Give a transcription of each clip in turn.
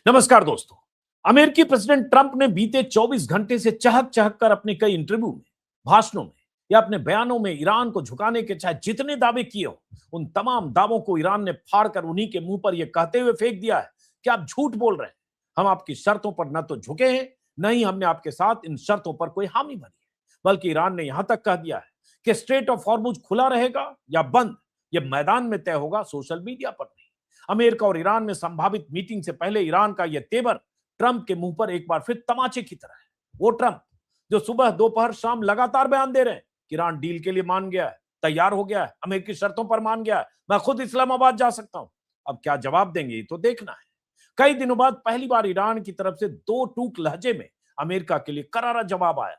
नमस्कार दोस्तों। अमेरिकी प्रेसिडेंट ट्रंप ने बीते 24 घंटे से चहक चहक कर अपने कई इंटरव्यू में, भाषणों में या अपने बयानों में ईरान को झुकाने के चाहे जितने दावे किए हो, उन तमाम दावों को ईरान ने फाड़ कर उन्हीं के मुंह पर यह कहते हुए फेंक दिया है कि आप झूठ बोल रहे हैं। हम आपकी शर्तों पर न तो झुके हैं, न ही हमने आपके साथ इन शर्तों पर कोई हामी भरी है। बल्कि ईरान ने यहां तक कह दिया है कि स्ट्रेट ऑफ हॉर्मुज खुला रहेगा या बंद, यह मैदान में तय होगा, सोशल मीडिया पर नहीं। अमेरिका और ईरान में संभावित मीटिंग से पहले ईरान का यह तेवर ट्रंप के मुंह पर एक बार फिर तमाचे की तरह है। वो ट्रंप जो सुबह दोपहर शाम लगातार बयान दे रहे हैं कि ईरान डील के लिए मान गया है, तैयार हो गया है, अमेरिकी शर्तों पर मान गया है, मैं खुद इस्लामाबाद जा सकता हूं। अब क्या जवाब देंगे ये तो देखना है। कई दिनों बाद पहली बार ईरान की तरफ से दो टूक लहजे में अमेरिका के लिए करारा जवाब आया।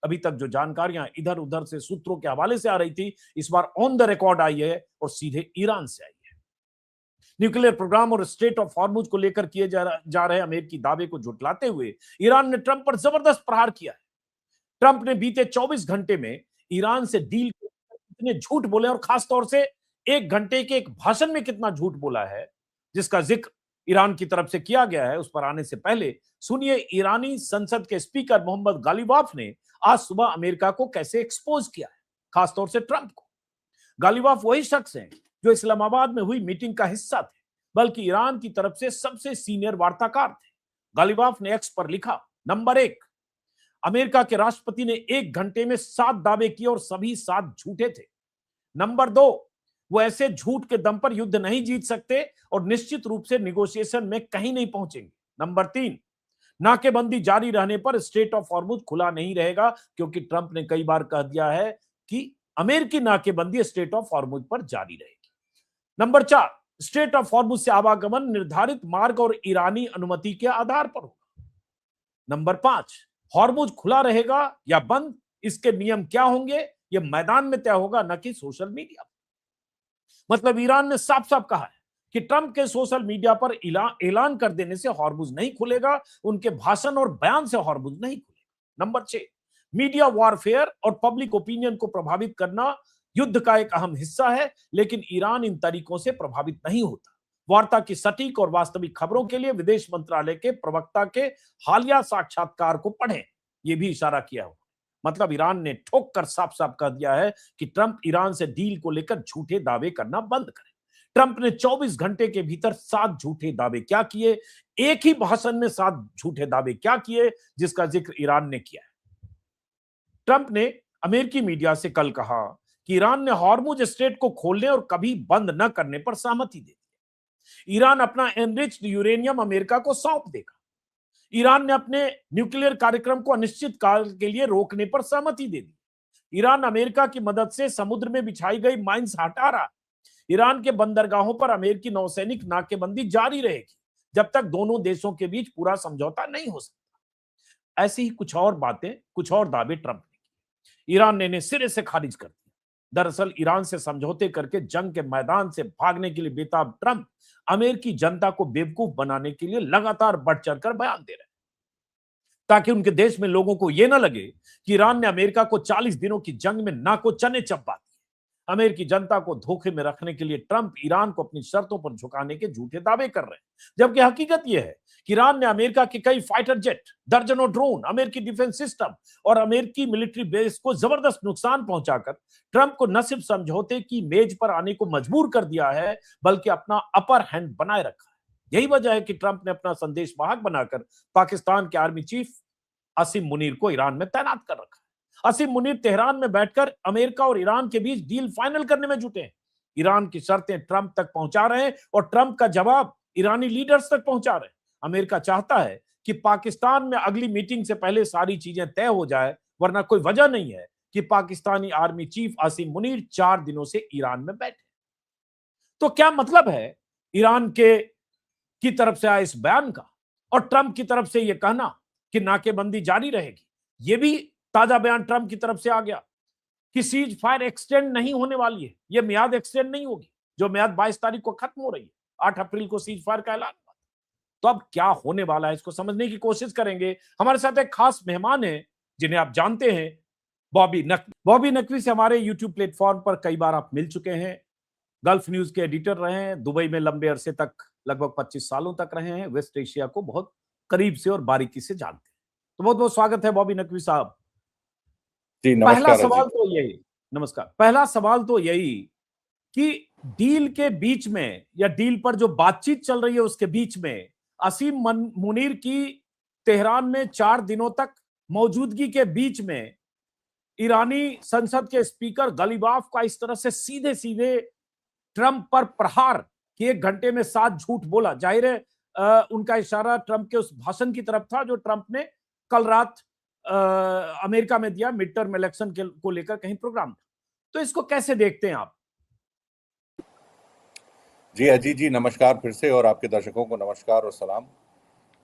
अभी तक जो जानकारियां इधर उधर से सूत्रों के हवाले से आ रही थी, इस बार ऑन द रिकॉर्ड आई है और सीधे ईरान से आई है। न्यूक्लियर प्रोग्राम और स्ट्रेट ऑफ हॉर्मुज को लेकर किए जा रहे अमेरिकी दावे को झुठलाते हुए ईरान ने ट्रंप पर जबरदस्त प्रहार किया है। ट्रंप ने बीते 24 घंटे में ईरान से डील कितने झूठ बोले और खासतौर से 1 घंटे के एक भाषण में कितना झूठ बोला है, जिसका जिक्र ईरान की तरफ से किया गया है, उस पर आने से पहले सुनिए ईरानी संसद के स्पीकर मोहम्मद गालिबाफ ने आज सुबह अमेरिका को कैसे एक्सपोज किया है, खासतौर से ट्रंप को। गालिबाफ वही शख्स हैं जो इस्लामाबाद में हुई मीटिंग का हिस्सा थे, बल्कि ईरान की तरफ से सबसे सीनियर वार्ताकार थे। गालिबाफ ने एक्स पर लिखा, नंबर 1, अमेरिका के राष्ट्रपति ने 1 घंटे में 7 दावे किए और सभी 7 झूठे थे। नंबर 2, वो ऐसे झूठ के दम पर युद्ध नहीं जीत सकते और निश्चित रूप से निगोशिएशन में कहीं नहीं पहुंचेंगे। नंबर 3, नाकेबंदी जारी रहने पर स्ट्रेट ऑफ हॉर्मुज खुला नहीं रहेगा, क्योंकि ट्रंप ने कई बार कह दिया है कि अमेरिकी नाकेबंदी स्ट्रेट ऑफ हॉर्मुज पर जारी रहेगी। नंबर 4, स्ट्रेट ऑफ हॉर्मुज से आवागमन निर्धारित मार्ग और ईरानी अनुमति के आधार पर होगा। नंबर 5, हॉर्मुज खुला रहेगा या बंद, इसके नियम क्या होंगे यह मैदान में तय होगा, न कि सोशल मीडिया पर। मतलब ईरान ने साफ साफ कहा है कि ट्रंप के सोशल मीडिया पर ऐलान कर देने से हॉर्मुज नहीं खुलेगा, उनके भाषण और बयान से हॉर्मुज नहीं खुलेगा। नंबर 6, मीडिया वॉरफेयर और पब्लिक ओपिनियन को प्रभावित करना युद्ध का एक अहम हिस्सा है, लेकिन ईरान इन तरीकों से प्रभावित नहीं होता। वार्ता की सटीक और वास्तविक खबरों के लिए विदेश मंत्रालय के प्रवक्ता के हालिया साक्षात्कार को पढ़ें, यह भी इशारा किया हुआ। मतलब ईरान ने ठोक कर साफ साफ कह दिया है कि ट्रंप ईरान से डील को लेकर झूठे दावे करना बंद करें। ट्रंप ने 24 घंटे के भीतर 7 झूठे दावे क्या किए, एक ही भाषण में 7 झूठे दावे क्या किए, जिसका जिक्र ईरान ने किया है। ट्रंप ने अमेरिकी मीडिया से कल कहा कि ईरान ने हॉर्मुज स्ट्रेट को खोलने और कभी बंद न करने पर सहमति दे दी। ईरान अपना एनरिच्ड यूरेनियम अमेरिका को सौंप देगा। ईरान ने अपने न्यूक्लियर कार्यक्रम को अनिश्चित काल के लिए रोकने पर सहमति दे दी। ईरान अमेरिका की मदद से समुद्र में बिछाई गई माइंस हटा रहा। ईरान के बंदरगाहों पर अमेरिकी नौसैनिक नाकेबंदी जारी रहेगी जब तक दोनों देशों के बीच पूरा समझौता नहीं हो सकता। ऐसी ही कुछ और बातें, कुछ और दावे ट्रंप ने किए। ईरान ने इन्हें सिरे से खारिज कर दिया। दरअसल ईरान से समझौते करके जंग के मैदान से भागने के लिए बेताब ट्रंप अमेरिकी जनता को बेवकूफ बनाने के लिए लगातार बढ़ चढ़कर बयान दे रहे हैं, ताकि उनके देश में लोगों को यह ना लगे कि ईरान ने अमेरिका को 40 दिनों की जंग में नाको चने चबा दिए। अमेरिकी जनता को धोखे में रखने के लिए ट्रंप ईरान को अपनी शर्तों पर झुकाने के झूठे दावे कर रहे हैं, जबकि हकीकत यह है कि ईरान ने अमेरिका के कई फाइटर जेट, दर्जनों ड्रोन, अमेरिकी डिफेंस सिस्टम और अमेरिकी मिलिट्री बेस को जबरदस्त नुकसान पहुंचाकर ट्रंप को न सिर्फ समझौते की मेज पर आने को मजबूर कर दिया है, बल्कि अपना अपर हैंड बनाए रखा है। यही वजह है कि ट्रंप ने अपना संदेश वाहक बनाकर पाकिस्तान के आर्मी चीफ असीम मुनीर को ईरान में तैनात कर रखा है। असीम मुनीर तेहरान में बैठकर अमेरिका और ईरान के बीच डील फाइनल करने में जुटे हैं। ईरान की शर्तें ट्रंप तक पहुंचा रहे हैं और ट्रंप का जवाब ईरानी लीडर्स तक पहुंचा रहे हैं। अमेरिका चाहता है कि पाकिस्तान में अगली मीटिंग से पहले सारी चीजें तय हो जाए, वरना कोई वजह नहीं है कि पाकिस्तानी आर्मी चीफ असीम मुनीर 4 दिनों से ईरान में बैठे। तो क्या मतलब है ईरान की तरफ से आए इस बयान का और ट्रंप की तरफ से यह कहना कि नाकेबंदी जारी रहेगी? यह भी ताजा बयान ट्रंप की तरफ से आ गया कि सीज फायर एक्सटेंड नहीं होने वाली है, यह मियाद एक्सटेंड नहीं होगी, जो मियाद 22 तारीख को खत्म हो रही है। 8 अप्रैल को सीज फायर का ऐलान हुआ। तो अब क्या होने वाला है, इसको समझने की कोशिश करेंगे। हमारे साथ एक खास मेहमान है जिन्हें आप जानते हैं, बॉबी नकवी। बॉबी नकवी से हमारे यूट्यूब प्लेटफॉर्म पर कई बार आप मिल चुके हैं। गल्फ न्यूज के एडिटर रहे हैं, दुबई में लंबे अरसे तक लगभग 25 सालों तक रहे हैं, वेस्ट एशिया को बहुत करीब से और बारीकी से जानते हैं। तो बहुत बहुत स्वागत है बॉबी नकवी साहब। जी पहला नमस्कार सवाल अजीत। तो यही, नमस्कार, पहला सवाल तो यही कि डील के बीच में या डील पर जो बातचीत चल रही है उसके बीच में असीम मुनीर की तेहरान में 4 दिनों तक मौजूदगी के बीच में ईरानी संसद के स्पीकर गलीबाफ का इस तरह से सीधे सीधे ट्रंप पर प्रहार कि 1 घंटे में 7 झूठ बोला। जाहिर है उनका इशारा ट्रंप के उस भाषण की तरफ था जो ट्रंप ने कल रात अमेरिका में दिया मिड टर्म इलेक्शन को लेकर कहीं प्रोग्राम था। तो इसको कैसे देखते हैं आप? जी अजीत जी नमस्कार फिर से, और आपके दर्शकों को नमस्कार और सलाम।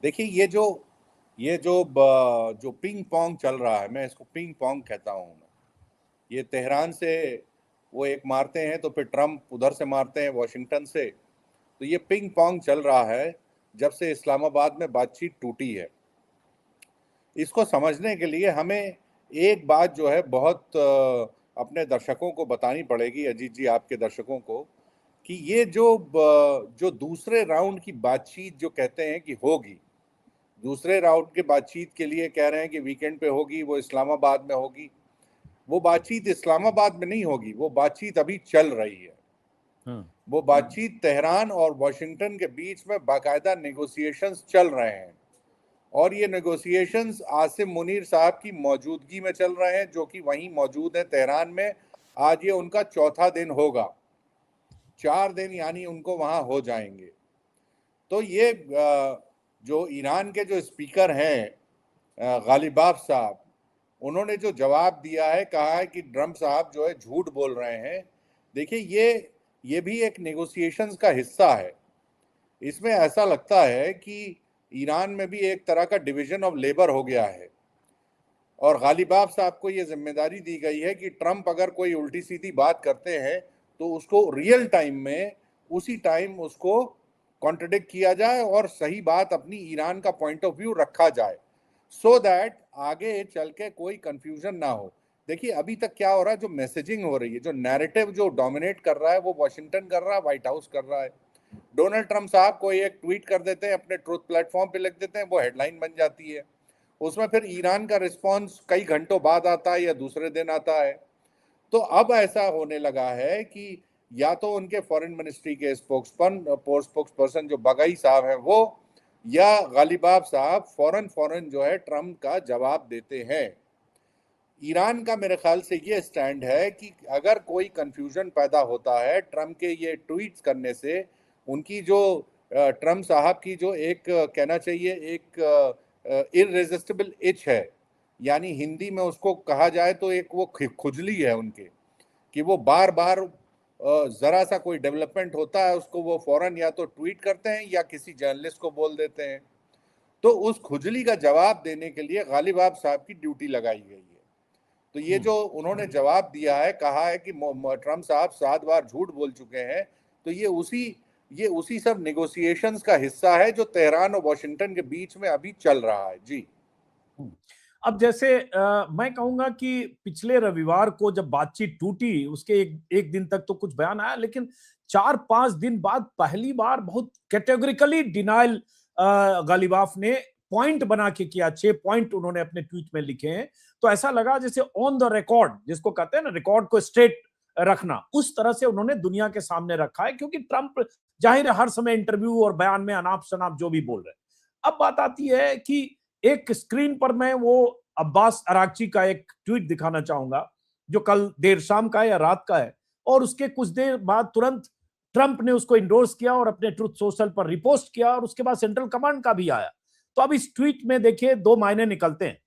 देखिए जो पिंग पोंग चल रहा है, मैं इसको पिंग पोंग कहता हूँ। मैं ये तेहरान से वो एक मारते हैं तो फिर ट्रंप उधर से मारते हैं वाशिंगटन से। तो ये पिंग पोंग चल रहा है जब से इस्लामाबाद में बातचीत टूटी है। इसको समझने के लिए हमें एक बात जो है बहुत अपने दर्शकों को बतानी पड़ेगी, अजीत जी आपके दर्शकों को, कि ये जो दूसरे राउंड की बातचीत जो कहते हैं कि होगी, दूसरे राउंड की बातचीत के लिए कह रहे हैं कि वीकेंड पे होगी, वो इस्लामाबाद में होगी। वो बातचीत इस्लामाबाद में नहीं होगी, वो बातचीत अभी चल रही है। वो बातचीत तेहरान और वॉशिंगटन के बीच में बाकायदा नेगोशिएशंस चल रहे हैं, और ये नेगोशिएशंस आसिम मुनीर साहब की मौजूदगी में चल रहे हैं, जो कि वहीं मौजूद है तेहरान में। आज ये उनका चौथा दिन होगा, 4 दिन यानी उनको वहां हो जाएंगे। तो ये जो ईरान के जो स्पीकर हैं गालिबाफ साहब, उन्होंने जो जवाब दिया है, कहा है कि ट्रंप साहब जो है झूठ बोल रहे हैं। देखिए ये भी एक नेगोशिएशंस का हिस्सा है। इसमें ऐसा लगता है कि ईरान में भी एक तरह का डिवीजन ऑफ लेबर हो गया है, और गालिबाफ साहब को ये जिम्मेदारी दी गई है कि ट्रंप अगर कोई उल्टी सीधी बात करते हैं तो उसको रियल टाइम में उसी टाइम उसको कॉन्ट्रडिक्ट किया जाए और सही बात अपनी ईरान का पॉइंट ऑफ व्यू रखा जाए, सो दैट आगे चल के कोई कंफ्यूजन ना हो। देखिए अभी तक क्या हो रहा है, जो मैसेजिंग हो रही है, जो नैरेटिव जो डोमिनेट कर रहा है, वो वॉशिंगटन कर रहा है, व्हाइट हाउस कर रहा है। डोनाल्ड ट्रंप साहब कोई एक ट्वीट कर देते हैं, अपने ट्रूथ प्लेटफॉर्म पे लिख देते हैं, वो हेडलाइन बन जाती है। उसमें फिर ईरान का रिस्पांस कई घंटों बाद आता है या दूसरे दिन आता है। तो अब ऐसा होने लगा है कि या तो उनके फॉरेन मिनिस्ट्री के स्पोक्स पर्सन जो बगई साहब हैं वो, या गालिबाफ साहब फौरन जो है ट्रंप का जवाब देते हैं। ईरान का मेरे ख्याल से ये स्टैंड है कि अगर कोई कंफ्यूजन पैदा होता है ट्रंप के ये ट्वीट्स करने से, उनकी जो ट्रंप साहब की जो एक कहना चाहिए एक इररेजिस्टिबल इच है, यानी हिंदी में उसको कहा जाए तो एक वो खुजली है उनके, कि वो बार बार जरा सा कोई डेवलपमेंट होता है उसको वो फौरन या तो ट्वीट करते हैं या किसी जर्नलिस्ट को बोल देते हैं। तो उस खुजली का जवाब देने के लिए गालिबाफ साहब की ड्यूटी लगाई गई है। तो ये जो उन्होंने जवाब दिया है, कहा है कि ट्रंप साहब 7 बार झूठ बोल चुके हैं, तो ये उसी सब नेगोशिएशंस का हिस्सा है जो तेहरान और वॉशिंगटन के बीच में अभी चल रहा है। जी अब जैसे मैं कहूंगा कि पिछले रविवार को जब बातचीत टूटी उसके एक दिन तक तो कुछ बयान आया, लेकिन 4-5 दिन बाद पहली बार बहुत कैटेगोरिकली डिनाइल गालिबाफ ने पॉइंट बना के किया। 6 पॉइंट उन्होंने अपने ट्वीट में लिखे हैं। तो ऐसा लगा जैसे ऑन द रिकॉर्ड, जिसको कहते हैं ना, रिकॉर्ड को स्ट्रेट रखना, उस तरह से उन्होंने दुनिया के सामने रखा है, क्योंकि ट्रंप जाहिर है हर समय इंटरव्यू और बयान में अनाप शनाप जो भी बोल रहे हैं। अब बात आती है कि एक स्क्रीन पर मैं वो अब्बास अरागची का एक ट्वीट दिखाना चाहूंगा जो कल देर शाम का है या रात का है, और उसके कुछ देर बाद तुरंत ट्रंप ने उसको इंडोर्स किया और अपने ट्रुथ सोशल पर रिपोस्ट किया, और उसके बाद सेंट्रल कमांड का भी आया। तो अब इस ट्वीट में देखिए 2 मायने निकलते हैं।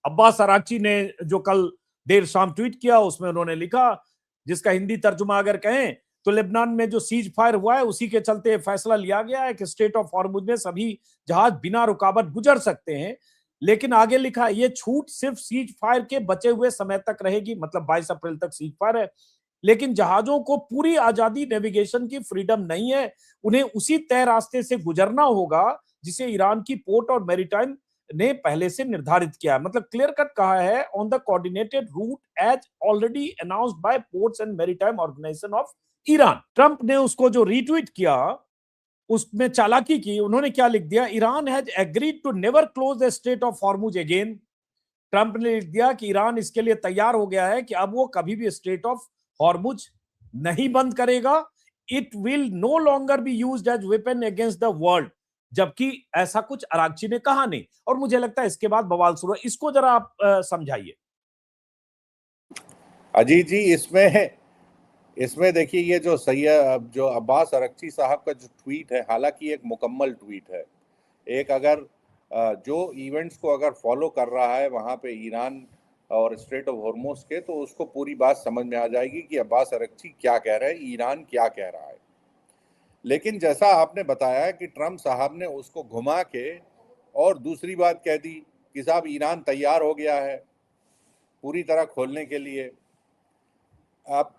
अब्बास अरागची ने जो कल देर शाम ट्वीट किया उसमें उन्होंने लिखा, जिसका हिंदी तर्जुमा अगर कहें तो लेबनान में जो सीज फायर हुआ है उसी के चलते फैसला लिया गया है कि स्ट्रेट ऑफ हॉर्मुज में सभी जहाज बिना रुकावट गुजर सकते हैं। लेकिन आगे लिखा है ये छूट सिर्फ सीज फायर के बचे हुए समय तक रहेगी, मतलब 22 अप्रैल तक सीज फायर है। लेकिन जहाजों को पूरी आजादी नेविगेशन की फ्रीडम नहीं है, उन्हें उसी तय रास्ते से गुजरना होगा जिसे ईरान की पोर्ट और मैरीटाइम ने पहले से निर्धारित किया है। मतलब क्लियर कट कहा है, on the coordinated route as already announced by ports and maritime organization of Iran. Trump ने उसको जो रीट्वीट किया उसमें चालाकी की, उन्होंने क्या लिख दिया, Iran has agreed to never close the strait of Hormuz again. Trump ने लिख दिया कि ईरान इसके लिए तैयार हो गया है कि अब वो कभी भी स्ट्रेट ऑफ हॉर्मुज नहीं बंद करेगा। It will no longer be used as weapon against the world. जबकि ऐसा कुछ अरागची ने कहा नहीं, और मुझे लगता है इसके बाद बवाल शुरू है। इसको जरा आप समझाइए। अजीत जी, इसमें देखिए, ये जो अब्बास अरक्ची साहब का जो ट्वीट है, हालांकि एक मुकम्मल ट्वीट है। एक अगर जो इवेंट्स को अगर फॉलो कर रहा है वहाँ पे ईरान और स्ट्रेट ऑफ हॉर्मुज के, तो उसको पूरी बात समझ में आ जाएगी कि अब्बास अरक्ची क्या कह रहे हैं, ईरान क्या कह रहा है। लेकिन जैसा आपने बताया कि ट्रंप साहब ने उसको घुमा के और दूसरी बात कह दी कि साहब ईरान तैयार हो गया है पूरी तरह खोलने के लिए। अब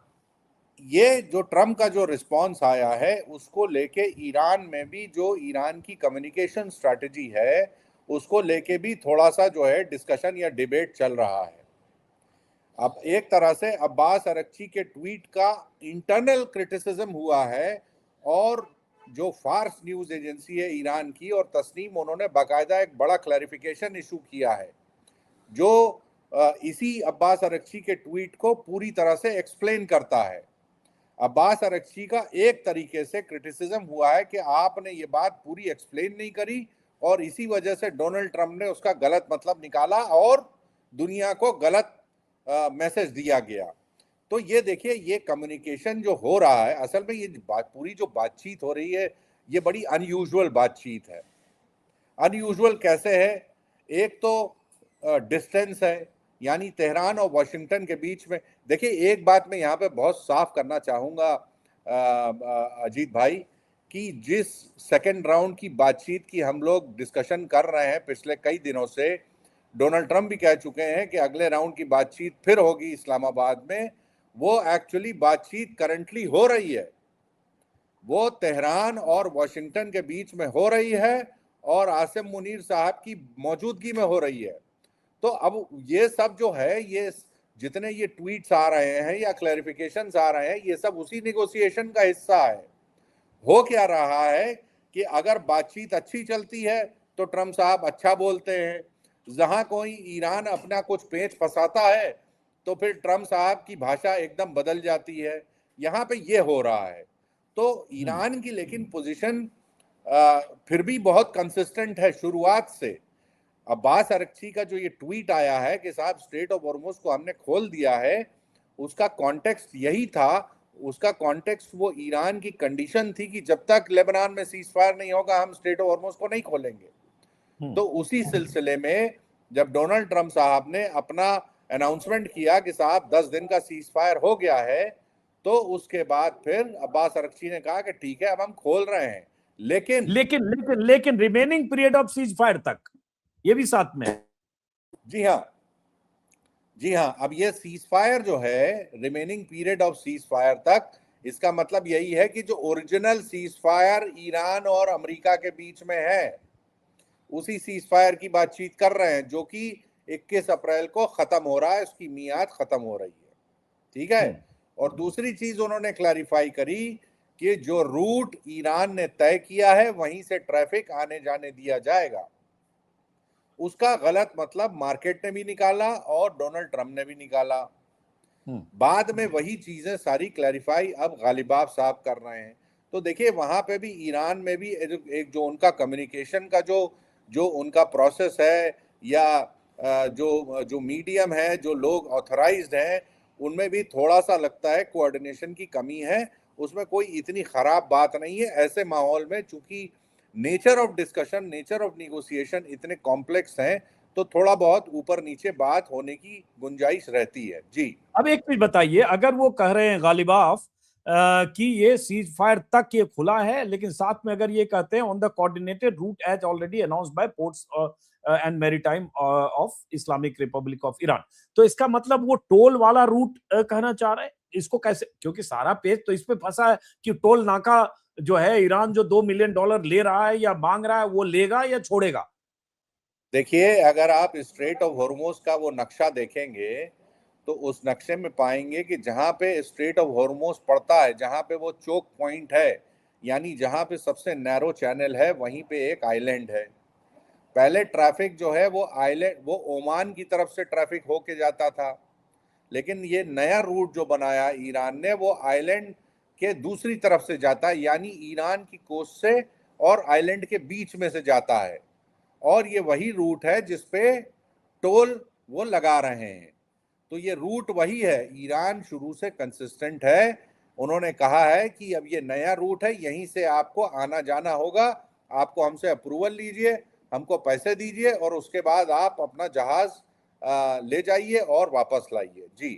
ये जो ट्रम्प का जो रिस्पॉन्स आया है, उसको लेके ईरान में भी जो ईरान की कम्युनिकेशन स्ट्रैटेजी है, उसको लेके भी थोड़ा सा जो है डिस्कशन या डिबेट चल रहा है। अब एक तरह से अब्बास अरक्ची के ट्वीट का इंटरनल क्रिटिसिज्म हुआ है, और जो फार्स न्यूज एजेंसी है ईरान की और तस्नीम, उन्होंने बाकायदा एक बड़ा क्लैरिफिकेशन इशू किया है, जो इसी अब्बास अरक्ची के ट्वीट को पूरी तरह से एक्सप्लेन करता है। अब्बास अरक्ची का एक तरीके से क्रिटिसिज्म हुआ है कि आपने ये बात पूरी एक्सप्लेन नहीं करी, और इसी वजह से डोनाल्ड ट्रंप ने उसका गलत मतलब निकाला और दुनिया को गलत मैसेज दिया गया। तो ये देखिए, ये कम्युनिकेशन जो हो रहा है, असल में ये पूरी जो बातचीत हो रही है, ये बड़ी अनयूजुअल बातचीत है। अनयूजुअल कैसे है? एक तो डिस्टेंस है, यानी तेहरान और वाशिंगटन के बीच में। देखिए, एक बात मैं यहाँ पे बहुत साफ करना चाहूँगा अजीत भाई, कि जिस सेकेंड राउंड की बातचीत की हम लोग डिस्कशन कर रहे हैं पिछले कई दिनों से, डोनाल्ड ट्रंप भी कह चुके हैं कि अगले राउंड की बातचीत फिर होगी इस्लामाबाद में। वो एक्चुअली बातचीत करंटली हो रही है, वो तेहरान और वाशिंगटन के बीच में हो रही है, और आसिम मुनीर साहब की मौजूदगी में हो रही है। तो अब ये सब जो है, ये जितने ये ट्वीट्स आ रहे हैं या क्लैरिफिकेशंस आ रहे हैं, ये सब उसी नेगोशिएशन का हिस्सा है। हो क्या रहा है कि अगर बातचीत अच्छी चलती है तो ट्रंप साहब अच्छा बोलते हैं, जहां कोई ईरान अपना कुछ पेच फंसाता है तो फिर ट्रंप साहब की भाषा एकदम बदल जाती है। यहाँ पे ये हो रहा है। तो ईरान की लेकिन पोजीशन फिर भी बहुत कंसिस्टेंट है शुरुआत से। अब्बास अरक्ची का जो ये ट्वीट आया है कि साहब स्ट्रेट ऑफ हॉर्मुज को हमने खोल दिया है, उसका कॉन्टेक्स्ट यही था। उसका कॉन्टेक्स्ट वो ईरान की कंडीशन थी कि जब तक लेबनान में सीज फायर नहीं होगा हम स्ट्रेट ऑफ हॉर्मुज को नहीं खोलेंगे। तो उसी सिलसिले में जब डोनाल्ड ट्रंप साहब ने अपना अनाउंसमेंट किया कि साहब 10 दिन का सीज फायर हो गया है, तो उसके बाद फिर अब्बास अरक्ची ने कहा कि ठीक है, अब हम खोल रहे हैं। लेकिन लेकिन लेकिन लेकिन remaining period of cease fire तक, ये भी साथ में है। जी हाँ, जी हाँ, अब ये सीज फायर जो है, remaining period of cease fire तक, इसका मतलब यही है कि जो ओरिजिनल सीज फायर ईरान और अमेरिका के बीच में है, उसी सीज फायर की बातचीत कर रहे हैं, जो कि 21 अप्रैल को खत्म हो रहा है, उसकी मियाद खत्म हो रही है। ठीक है। और दूसरी चीज उन्होंने क्लैरिफाई करी कि जो रूट ईरान ने तय किया है वहीं से ट्रैफिक आने जाने दिया जाएगा। उसका गलत मतलब मार्केट ने भी निकाला और डोनाल्ड ट्रंप ने भी निकाला। बाद में वही चीजें सारी क्लैरिफाई अब गालिबाफ साहब कर रहे हैं। तो देखिए, वहां पे भी ईरान में भी एक जो उनका कम्युनिकेशन का जो जो उनका प्रोसेस है, या जो जो मीडियम है, जो लोग ऑथराइज्ड हैं, उनमें भी थोड़ा सा लगता है कोऑर्डिनेशन की कमी है। उसमें कोई इतनी खराब बात नहीं है। ऐसे माहौल में चूंकि nature of discussion, nature of negotiation इतने कॉम्प्लेक्स हैं, तो थोड़ा बहुत ऊपर नीचे बात होने की गुंजाइश रहती है। जी। अब एक चीज बताइए, अगर वो कह रहे हैं गालिबाफ कि ये सीज फायर तक ये खुला है, लेकिन साथ में अगर ये कहते हैं on the coordinated route as already announced by ports and maritime of Islamic Republic of Iran, तो इसका मतलब वो टोल वाला रूट कहना चाह रहे हैं। इसको कैसे, क्योंकि सारा पेज तो इस पे फंसा है कि टोल नाका जो है, ईरान जो $2 मिलियन ले रहा है या मांग रहा है, वो लेगा या छोड़ेगा। देखिए, अगर आप स्ट्रेट ऑफ हॉर्मुज का वो नक्शा देखेंगे तो उस नक्शे में पाएंगे कि जहां पे स्ट्रेट ऑफ हॉर्मुज पड़ता है, जहां पे वो चोक पॉइंट है, यानी जहां पे सबसे नैरो चैनल है वहीं पे एक आइलैंड है। पहले ट्रैफिक जो है वो आइलैंड, वो ओमान की तरफ से ट्रैफिक होके जाता था, लेकिन ये नया रूट जो बनाया ईरान ने वो आइलैंड के दूसरी तरफ से जाता है, यानी ईरान की कोस्ट से और आइलैंड के बीच में से जाता है। और ये वही रूट है जिसपे टोल वो लगा रहे हैं। तो ये रूट वही है। ईरान शुरू से कंसिस्टेंट है। उन्होंने कहा है कि अब ये नया रूट है, यहीं से आपको आना जाना होगा, आपको हमसे अप्रूवल लीजिए, हमको पैसे दीजिए और उसके बाद आप अपना जहाज ले जाइए और वापस लाइए। जी।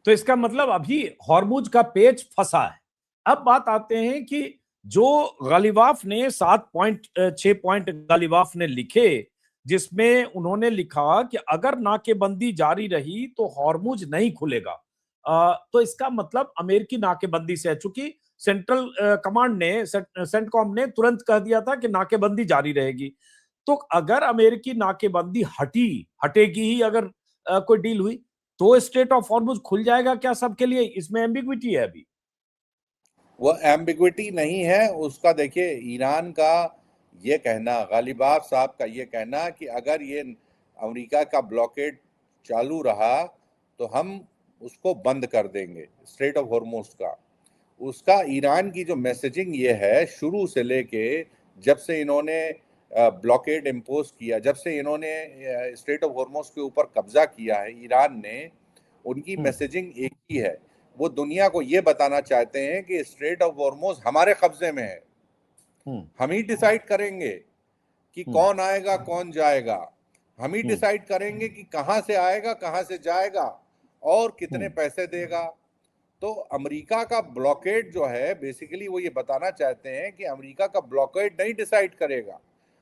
तो इसका मतलब अभी हॉर्मुज का पेच फंसा है। अब बात आते हैं कि जो गालिबाफ ने 7.6 पॉइंट गालिबाफ ने लिखे, जिसमें उन्होंने लिखा कि अगर नाकेबंदी जारी रही तो हॉर्मुज नहीं खुलेगा। तो इसका मतलब अमेरिकी नाकेबंदी से है, चूंकि सेंट्रल कमांड ने, सेंटकॉम ने तुरंत कह दिया था कि नाकेबंदी जारी रहेगी। तो अगर अमेरिकी नाकेबंदी हटेगी ही, अगर कोई डील हुई, तो स्ट्रेट ऑफ हॉर्मुज खुल जाएगा क्या सबके लिए? इसमें एम्बिग्विटी है अभी। वो एम्बिग्विटी नहीं है उसका। देखिए, ईरान का ये कहना, गालिबाफ साहब का ये कहना कि अगर ये अमेरिका का ब्लॉकेड चालू रहा तो हम उसको बंद कर देंगे, स्ट्रेट ऑफ हॉर्मुज का। उसका ईरान की जो मैसेजिंग ये है शुरू से लेके, जब से इन्होंने ब्लॉकेड इम्पोज किया, जब से इन्होंने स्ट्रेट ऑफ हॉर्मुज के ऊपर कब्जा किया है ईरान ने, उनकी मैसेजिंग एक ही है। वो दुनिया को ये बताना चाहते हैं कि स्ट्रेट ऑफ हॉर्मुज हमारे कब्जे में है, हम ही डिसाइड करेंगे कि कौन आएगा कौन जाएगा, हम ही डिसाइड करेंगे कि कहां से आएगा कहां से जाएगा और कितने पैसे देगा। तो अमेरिका का ब्लॉकेड जो है, बेसिकली वो ये बताना चाहते हैं कि अमेरिका का ब्लॉकेड नहीं डिसाइड करेगा।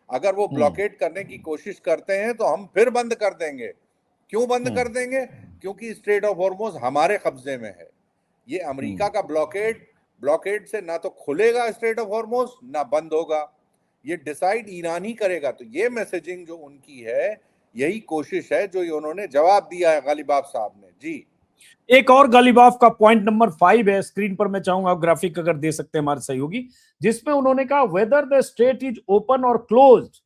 अगर वो ब्लॉकेड करने की कोशिश करते हैं तो हम फिर बंद कर देंगे। क्यों बंद कर देंगे? क्योंकि स्ट्रेट ऑफ हॉर्मुज हमारे कब्जे में है। ये अमेरिका का ब्लॉकेड से ना तो खुलेगा स्ट्रेट ऑफ हॉर्मुज, ना बंद होगा। ये डिसाइड ईरान ही करेगा। तो ये मैसेजिंग जो उनकी है, यही कोशिश है जो उन्होंने जवाब दिया है गालिबाफ साहब ने। जी। एक और गालिबाफ का पॉइंट नंबर 5 है, स्क्रीन पर मैं चाहूंगा ग्राफिक अगर दे सकते हैं हमारे सहयोगी, जिसमें उन्होंने कहा whether the state is open और closed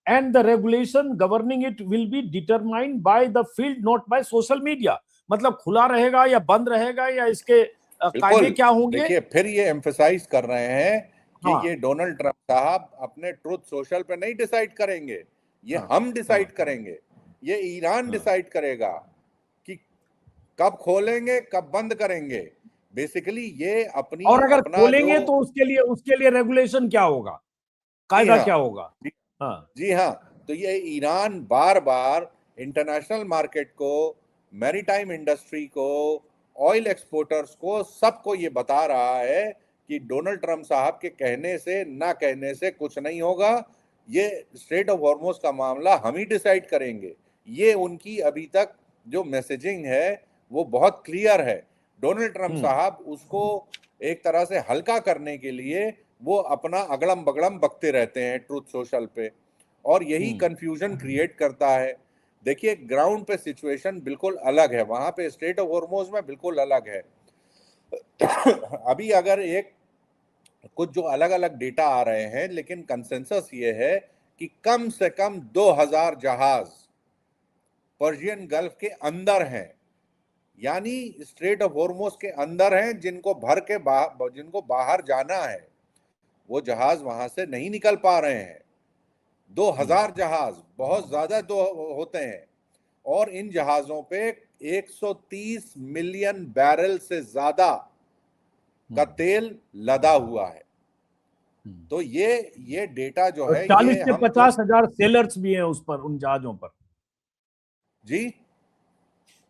and the regulation governing it will be determined by the field not by social media. मतलब खुला रहेगा या बंद रहेगा, या इसके कायदे बिल्कुल। क्या होंगे? देखिए, फिर ये एम्फसाइज कर रहे हैं कि हाँ, ये डोनाल्ड ट्रंप साहब अपने ट्रुथ सोशल पे नहीं डिसाइड करेंगे, ये हाँ, हम डिसाइड हाँ, करेंगे। ये ईरान हाँ। डिसाइड करेगा कि कब खोलेंगे कब बंद करेंगे। बेसिकली ये अपनी और अगर अपना जो, खोलेंगे तो उसके लिए रेगुलेशन क्या होगा, जी कायदा हाँ, क्या होगा? जी, हाँ। जी हाँ। तो ये ईरान बार बार इंटरनेशनल मार्केट को, मैरीटाइम इंडस्ट्री को, ऑयल एक्सपोर्टर्स को, सबको ये बता रहा है कि डोनाल्ड ट्रंप साहब के कहने से ना कहने से कुछ नहीं होगा। ये स्ट्रेट ऑफ हॉर्मुज का मामला हम ही डिसाइड करेंगे। ये उनकी अभी तक जो मैसेजिंग है वो बहुत क्लियर है। डोनाल्ड ट्रंप साहब उसको एक तरह से हल्का करने के लिए वो अपना अगड़म बगड़म बकते रहते हैं ट्रूथ सोशल पे, और यही कंफ्यूजन क्रिएट करता है। देखिए, ग्राउंड पे सिचुएशन बिल्कुल अलग है, वहां पे स्ट्रेट ऑफ हॉर्मुज में बिल्कुल अलग है। अभी अगर एक कुछ जो अलग अलग डेटा आ रहे हैं, लेकिन कंसेंसस ये है कि कम से कम 2000 जहाज पर्शियन गल्फ के अंदर हैं, यानी स्ट्रेट ऑफ हॉर्मुज के अंदर हैं, जिनको बाहर जाना है, वो जहाज वहां से नहीं निकल पा रहे हैं। 2000 जहाज बहुत ज्यादा दो होते हैं, और इन जहाजों पे 130 मिलियन बैरल से ज्यादा का तेल लदा हुआ है। तो ये डेटा जो और है, 40 ये से हम तो, 50 हजार सेलर्स भी हैं उस पर, उन जहाजों पर। जी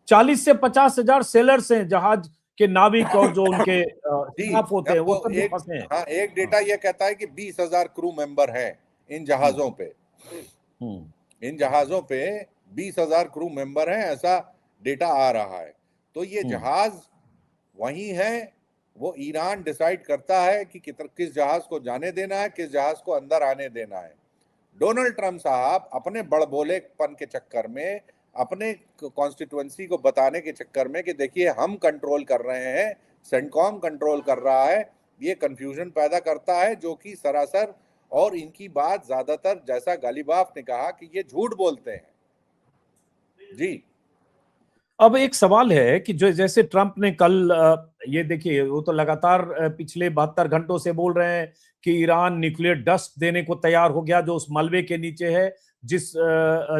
40 से 50 हजार सेलर्स हैं, जहाज के नाविक और जो उनके जी, स्टाफ होते हैं, वो हमको सब भी एक, फंसे हैं। हाँ, एक हाँ। डेटा ये कहता है कि 20,000 क्रू मेंबर हैं इन जहाजों पे। हम्म। इन जहाजों पे 20,000 क्रू मेंबर हैं, ऐसा डेटा आ रहा है। तो ये हम्म। जहाज वही है। वो ईरान डिसाइड करता है कि किस जहाज को जाने देना है, किस जहाज को अंदर आने देना है। डोनाल्ड ट्रंप साहब अपने बड़बोलेपन के चक्कर में, अपने कॉन्स्टिट्युएंसी को बताने के चक्कर में कि देखिए हम कंट्रोल कर रहे हैं, सेंटकॉम कंट्रोल कर रहा है, ये कंफ्यूजन पैदा करता है, जो कि सरासर, और इनकी बात ज्यादातर, जैसा गालिबाफ ने कहा, कि ये झूठ बोलते हैं। जी। अब एक सवाल है कि जो जैसे ट्रंप ने कल ये देखिए, वो तो लगातार पिछले 72 घंटों से बोल रहे हैं कि ईरान न्यूक्लियर डस्ट देने को तैयार हो गया, जो उस मलबे के नीचे है, जिस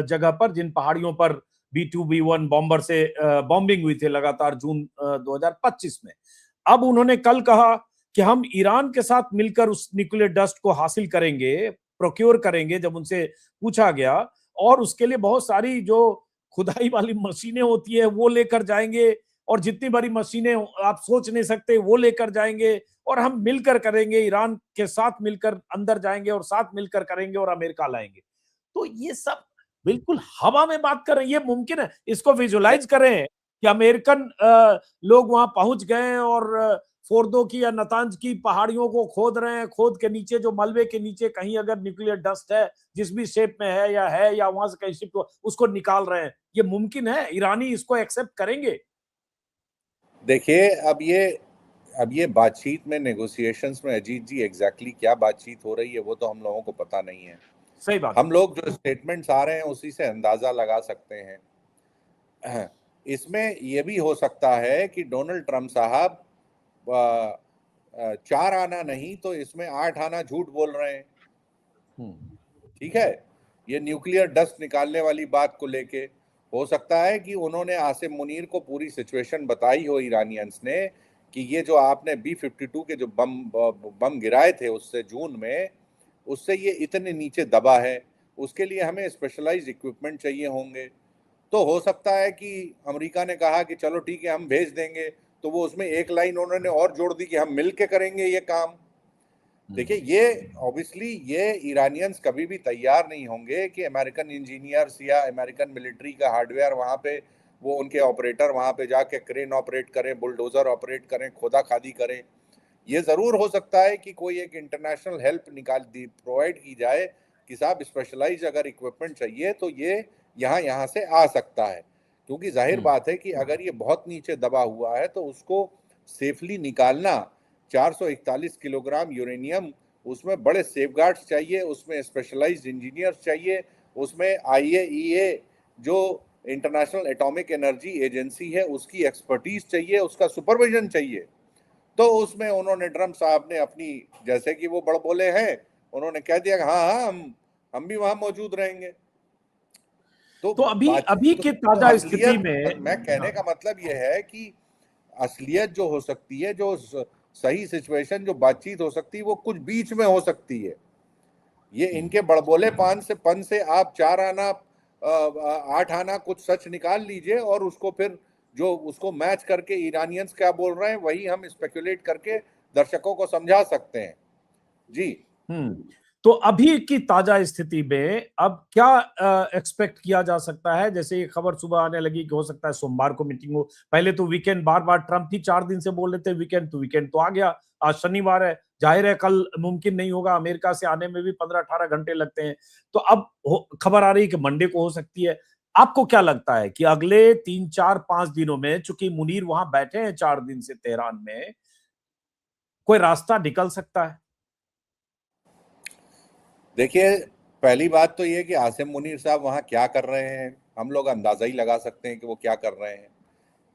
जगह पर, जिन पहाड़ियों पर B2 B1 बॉम्बर से बॉम्बिंग हुई थी लगातार जून 2025 में। अब उन्होंने कल कहा कि हम ईरान के साथ मिलकर उस न्यूक्लियर डस्ट को हासिल करेंगे, प्रोक्योर करेंगे, जब उनसे पूछा गया, और उसके लिए बहुत सारी जो खुदाई वाली मशीनें होती है वो लेकर जाएंगे, और जितनी बड़ी मशीनें आप सोच नहीं सकते वो लेकर जाएंगे, और हम मिलकर करेंगे, ईरान के साथ मिलकर अंदर जाएंगे और साथ मिलकर करेंगे और अमेरिका लाएंगे। तो ये सब बिल्कुल हवा में बात कर रहे हैं। ये मुमकिन है? इसको विजुलाइज करें कि अमेरिकन लोग वहां पहुंच गए और फोर्दो की या नतांज की पहाड़ियों को खोद रहे हैं, खोद के नीचे, जो मलबे के नीचे कहीं अगर न्यूक्लियर डस्ट है, जिस भी शेप में है, या वहां से कहीं शिफ्ट, उसको निकाल रहे हैं। ये मुमकिन है? ईरानी इसको एक्सेप्ट करेंगे? देखिए, अब ये बातचीत में, नेगोशिएशंस में, अजीत जी, एग्जैक्टली क्या बातचीत हो रही है वो तो हम लोगों को पता नहीं है। सही बात है। हम लोग जो स्टेटमेंट्स आ रहे हैं उसी से अंदाजा लगा सकते हैं। इसमें यह भी हो सकता है कि डोनाल्ड ट्रंप साहब 4 आना नहीं तो इसमें 8 आना झूठ बोल रहे हैं। ठीक है, ये न्यूक्लियर डस्ट निकालने वाली बात को लेके हो सकता है कि उन्होंने आसिम मुनीर को पूरी सिचुएशन बताई हो, ईरानियंस ने, कि ये जो आपने B-52 के जो बम गिराए थे उससे जून में, उससे ये इतने नीचे दबा है, उसके लिए हमें स्पेशलाइज्ड इक्विपमेंट चाहिए होंगे। तो हो सकता है कि अमेरिका ने कहा कि चलो ठीक है हम भेज देंगे, तो वो उसमें एक लाइन उन्होंने और जोड़ दी कि हम मिल के करेंगे ये काम। देखिए, ये ऑब्वियसली ये ईरानियंस कभी भी तैयार नहीं होंगे कि अमेरिकन इंजीनियर्स या अमेरिकन मिलिट्री का हार्डवेयर वहाँ पे, वो उनके ऑपरेटर वहाँ पे जाके क्रेन ऑपरेट करें, बुलडोजर ऑपरेट करें, खोदा खादी करें। ये ज़रूर हो सकता है कि कोई एक इंटरनेशनल हेल्प निकाल दी, प्रोवाइड की जाए कि साहब स्पेशलाइज अगर इक्विपमेंट चाहिए तो ये यहाँ से आ सकता है, क्योंकि जाहिर बात है कि अगर ये बहुत नीचे दबा हुआ है तो उसको सेफली निकालना, 441 किलोग्राम यूरेनियम, उसमें बड़े सेफगार्ड्स चाहिए, उसमें स्पेशलाइज्ड इंजीनियर्स चाहिए, उसमें IAEA जो इंटरनेशनल एटॉमिक एनर्जी एजेंसी है उसकी एक्सपर्टीज चाहिए, उसका सुपरविजन चाहिए। तो उसमें उन्होंने, ट्रम्प साहब ने अपनी, जैसे कि वो बड़बोले हैं, उन्होंने कह दिया हाँ हाँ हम भी वहां मौजूद रहेंगे। तो तो अभी बातचीत अभी के तो ताजा स्थिति असलियत, में, मैं कहने हाँ, का मतलब यह है कि असलियत जो हो सकती है, जो सही सिचुएशन, जो बातचीत हो सकती है, वो कुछ बीच में हो सकती है। ये इनके बड़बोले पन से आप 4 आना 8 आना कुछ सच निकाल लीजिए, और उसको फिर जो उसको मैच करके ईरानियंस क्या बोल रहे हैं वही हम स्पेकुलेट करके दर्शकों को समझा सकते हैं। जी। तो अभी की ताजा स्थिति में अब क्या एक्सपेक्ट किया जा सकता है? जैसे ये खबर सुबह आने लगी कि हो सकता है सोमवार को मीटिंग हो। पहले तो वीकेंड, बार बार ट्रंप ही 4 दिन से बोल रहे थे वीकेंड, तो वीकेंड तो आ गया, आज शनिवार है, जाहिर है कल मुमकिन नहीं होगा, अमेरिका से आने में भी 15-18 घंटे लगते हैं। तो अब खबर आ रही है कि मंडे को हो सकती है। आपको क्या लगता है कि अगले 3-4-5 दिनों में, चूंकि मुनीर वहां बैठे हैं 4 दिन से तेहरान में, कोई रास्ता निकल सकता है? देखिए, पहली बात तो ये कि आसिम मुनीर साहब वहाँ क्या कर रहे हैं, हम लोग अंदाजा ही लगा सकते हैं कि वो क्या कर रहे हैं।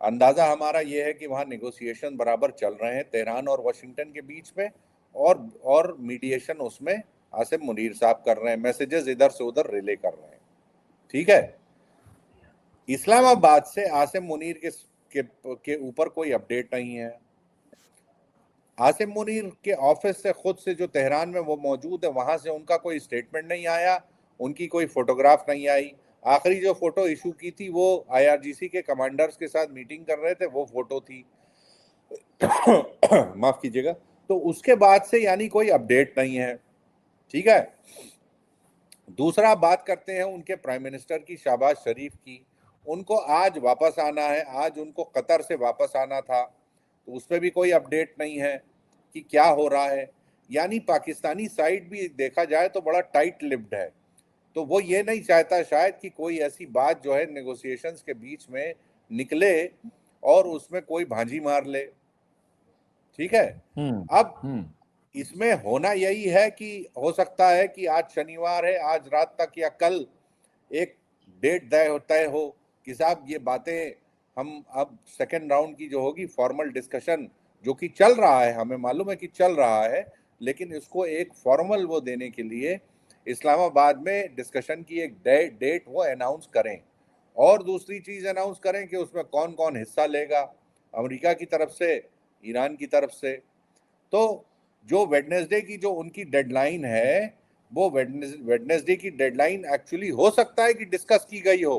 अंदाजा हमारा ये है कि वहाँ नेगोशिएशन बराबर चल रहे हैं तेहरान और वाशिंगटन के बीच में, और मीडिएशन उसमें आसिम मुनीर साहब कर रहे हैं, मैसेजेस इधर से उधर रिले कर रहे हैं। ठीक है, इस्लामाबाद से आसिम मुनीर के ऊपर कोई अपडेट नहीं है। आसिम मुनीर के ऑफिस से, खुद से, जो तेहरान में वो मौजूद है, वहां से उनका कोई स्टेटमेंट नहीं आया, उनकी कोई फोटोग्राफ नहीं आई। आखिरी जो फोटो इशू की थी वो IRGC के कमांडर्स के साथ मीटिंग कर रहे थे, वो फोटो थी। माफ कीजिएगा। तो उसके बाद से यानी कोई अपडेट नहीं है। ठीक है, दूसरा बात करते हैं उनके प्राइम मिनिस्टर की, शहबाज शरीफ की। उनको आज वापस आना है, आज उनको कतर से वापस आना था, तो उस पर भी कोई अपडेट नहीं है कि क्या हो रहा है। यानी पाकिस्तानी साइड भी देखा जाए तो बड़ा टाइट लिप्ड है, तो वो ये नहीं चाहता शायद कि कोई ऐसी बात जो है नेगोशिएशंस के बीच में निकले और उसमें कोई भांजी मार ले। ठीक है। अब हम्म इसमें होना यही है कि हो सकता है कि आज शनिवार है, आज रात तक या कल एक डेट तय हो कि साहब ये बातें हम अब सेकेंड राउंड की जो होगी फॉर्मल डिस्कशन जो कि चल रहा है, हमें मालूम है कि चल रहा है, लेकिन इसको एक फॉर्मल वो देने के लिए इस्लामाबाद में डिस्कशन की एक डेट वो अनाउंस करें। और दूसरी चीज अनाउंस करें कि उसमें कौन कौन हिस्सा लेगा, अमेरिका की तरफ से, ईरान की तरफ से। तो जो वेडनेसडे की जो उनकी डेडलाइन है, वो वेडनेसडे की डेडलाइन एक्चुअली हो सकता है कि डिस्कस की गई हो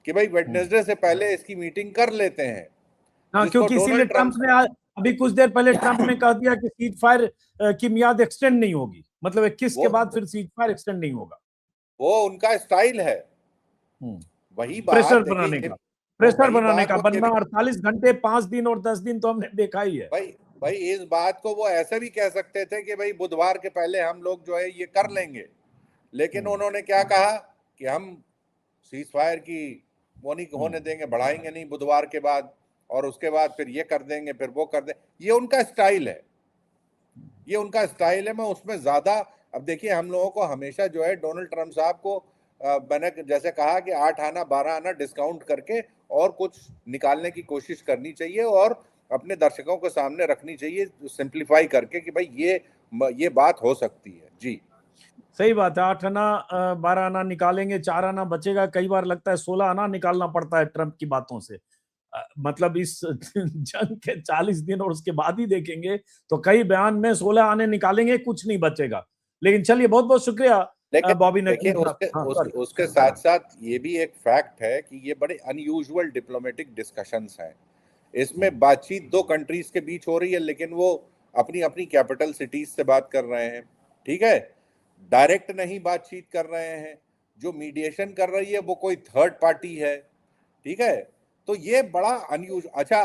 कि भाई वेडनेसडे से पहले इसकी मीटिंग कर लेते हैं, हाँ, जिसको क्योंकि इसीलिए डोनाल्ड ट्रंप। ट्रंप ने अभी कुछ देर पहले ट्रंप ने कह दिया कि सीज फायर की मियाद एक्सटेंड नहीं होगी, मतलब 21 के वो बाद फिर सीज फायर एक्सटेंड नहीं होगा। वो उनका स्टाइल है। वही बात प्रेशर देखिए, बनाने ये का, प्रेशर वही बनाने बात का, वो ये बनना भी 48 घंटे 5 दिन और 10 दिन तो हमने देखा ही है। भाई भाई इस बात को वो ऐसे भी कह सकते थे कि भाई बुधवार के पहले हम लोग जो है ये कर लेंगे, लेकिन उन्होंने क्या कहा कि हम सीज फायर की वो नहीं होने देंगे, बढ़ाएंगे नहीं बुधवार के बाद, और उसके बाद फिर ये कर देंगे, फिर वो कर देंगे। ये उनका स्टाइल है, ये उनका स्टाइल है। मैं उसमें ज्यादा, अब देखिए हम लोगों को हमेशा जो है डोनाल्ड ट्रंप साहब को मैंने जैसे कहा कि 8 आना 12 आना डिस्काउंट करके और कुछ निकालने की कोशिश करनी चाहिए और अपने दर्शकों के सामने रखनी चाहिए सिंप्लीफाई करके कि भाई ये बात हो सकती है। जी सही बात है। 8 आना 12 आना निकालेंगे, 4 आना बचेगा। कई बार लगता है 16 आना निकालना पड़ता है ट्रंप की बातों से। मतलब इस जंग के 40 दिन और उसके बाद ही देखेंगे तो कई बयान में 16 आने निकालेंगे, कुछ नहीं बचेगा। लेकिन चलिए, बहुत बहुत शुक्रिया लेकिन बॉबी देखिए नकवी साहब। हाँ, सॉरी। उसके साथ साथ ये भी एक फैक्ट है कि ये बड़े अनयूजुअल डिप्लोमेटिक डिस्कशंस हैं। इसमें बातचीत दो कंट्रीज के बीच हो रही है, लेकिन वो अपनी अपनी कैपिटल सिटीज से बात कर रहे हैं। ठीक है, डायरेक्ट नहीं बातचीत कर रहे हैं। जो मीडिएशन कर रही है वो कोई थर्ड पार्टी है। ठीक है, तो ये बड़ा अनयूज। अच्छा,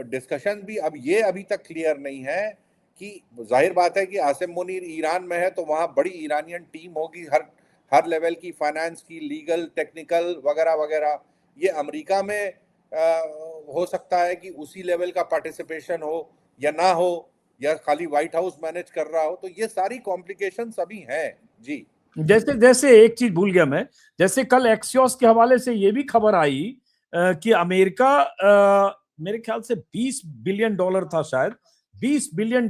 डिस्कशन भी अब ये अभी तक क्लियर नहीं है कि जाहिर बात है कि आसिम मुनीर ईरान में है तो वहां बड़ी ईरानियन टीम होगी, हर हर लेवल की, फाइनेंस की, लीगल, टेक्निकल वगैरह वगैरह। ये अमेरिका में हो सकता है कि उसी लेवल का पार्टिसिपेशन हो या ना हो, या खाली व्हाइट हाउस मैनेज कर रहा हो। तो ये सारी कॉम्प्लिकेशंस अभी हैं। जी जैसे जैसे एक चीज भूल गया मैं, जैसे कल एक्सियोस के हवाले से ये भी खबर आई कि अमेरिका, मेरे ख्याल से $20 बिलियन था शायद, $20 बिलियन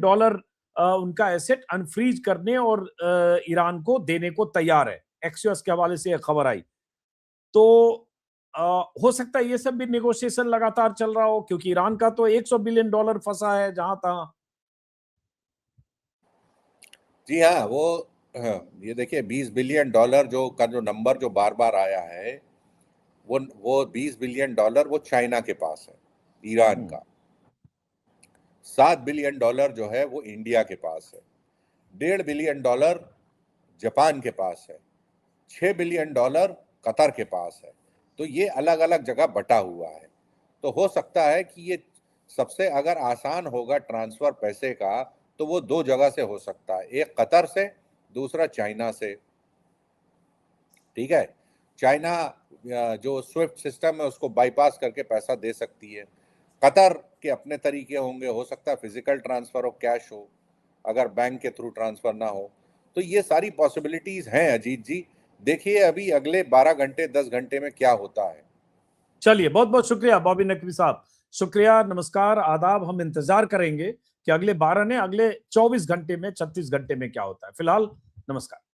उनका एसेट अनफ्रीज करने और ईरान को देने को तैयार है। एक्सियोस के हवाले से एक खबर आई। तो हो सकता है ये सब भी नेगोशिएशन लगातार चल रहा हो, क्योंकि ईरान का तो $100 बिलियन फंसा है जहां तहां। जी हाँ, हाँ, ये देखिए $20 बिलियन जो नंबर जो बार बार आया है, वो $20 बिलियन वो चाइना के पास है, ईरान का। $7 बिलियन जो है वो इंडिया के पास है। $1.5 बिलियन जापान के पास है। $6 बिलियन कतर के पास है। तो ये अलग अलग जगह बटा हुआ है। तो हो सकता है कि ये सबसे अगर आसान होगा ट्रांसफर पैसे का, तो वो दो जगह से हो सकता है, एक कतर से, दूसरा चाइना से। ठीक है, चाइना जो स्विफ्ट सिस्टम है उसको बाईपास करके पैसा दे सकती है। कतर के अपने तरीके होंगे, हो सकता है फिजिकल ट्रांसफर ऑफ कैश हो, अगर बैंक के थ्रू ट्रांसफर ना हो। तो ये सारी पॉसिबिलिटीज हैं अजीत जी। देखिए अभी अगले 12 घंटे 10 घंटे में क्या होता है। चलिए, बहुत बहुत शुक्रिया बॉबी नकवी साहब। शुक्रिया, नमस्कार, आदाब। हम इंतजार करेंगे कि अगले 12 ने अगले 24 घंटे में, 36 घंटे में क्या होता है। फिलहाल नमस्कार।